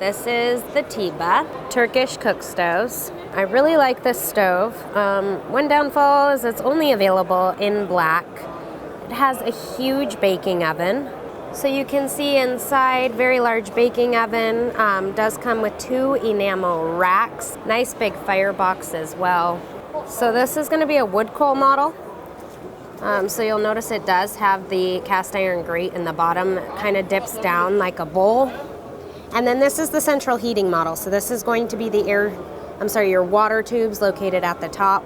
This is the Teba Turkish cook stoves. I really like this stove. One downfall is it's only available in black. It has a huge baking oven. So you can see inside, very large baking oven. Does come with 2 enamel racks. Nice big firebox as well. So this is going to be a wood coal model. So you'll notice it does have the cast iron grate in the bottom. It kind of dips down like a bowl. And then this is the central heating model. So this is going to be the your water tubes located at the top.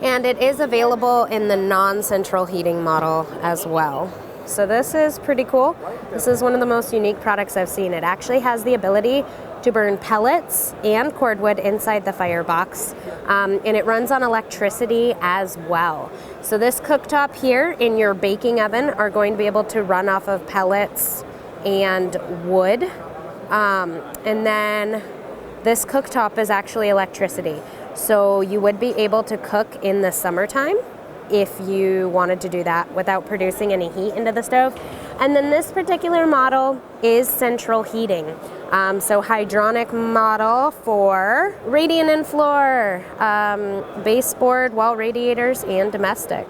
And it is available in the non-central heating model as well. So this is pretty cool. This is one of the most unique products I've seen. It actually has the ability to burn pellets and cordwood inside the firebox. And it runs on electricity as well. So this cooktop here in your baking oven are going to be able to run off of pellets and wood. And then this cooktop is actually electricity. So you would be able to cook in the summertime if you wanted to do that without producing any heat into the stove. And then this particular model is central heating. So hydronic model for radiant and floor, baseboard, wall radiators, and domestic.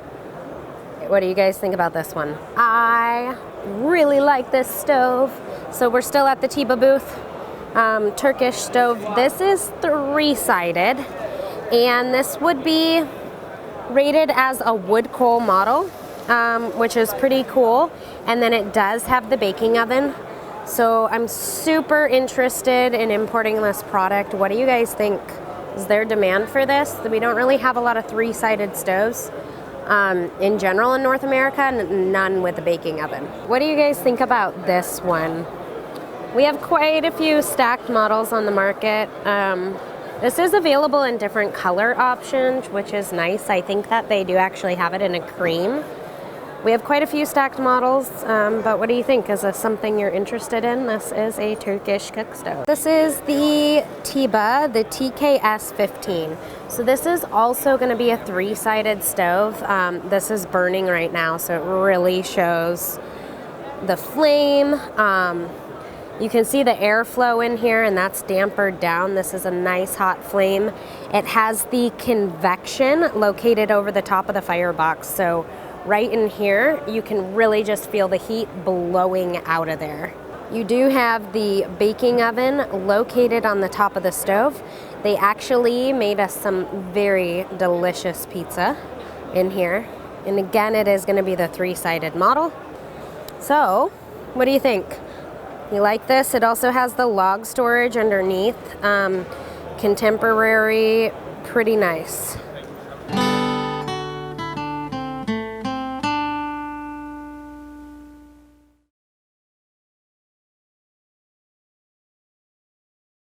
What do you guys think about this one? I really like this stove. So we're still at the Teba booth. Turkish stove. This is 3-sided, and this would be rated as a wood coal model, which is pretty cool. And then it does have the baking oven. So I'm super interested in importing this product. What do you guys think? Is there demand for this? We don't really have a lot of 3-sided stoves in general in North America, none with a baking oven. What do you guys think about this one? We have quite a few stacked models on the market. This is available in different color options, which is nice. I think that they do actually have it in a cream. We have quite a few stacked models, but what do you think? Is this something you're interested in? This is a Turkish cook stove. This is the Teba, the TKS-15. So this is also going to be a 3-sided stove. This is burning right now, so it really shows the flame. You can see the airflow in here, and that's dampered down. This is a nice hot flame. It has the convection located over the top of the firebox. So right in here, you can really just feel the heat blowing out of there. You do have the baking oven located on the top of the stove. They actually made us some very delicious pizza in here. And again, it is going to be the 3-sided model. So, what do you think? You like this? It also has the log storage underneath. Contemporary, pretty nice.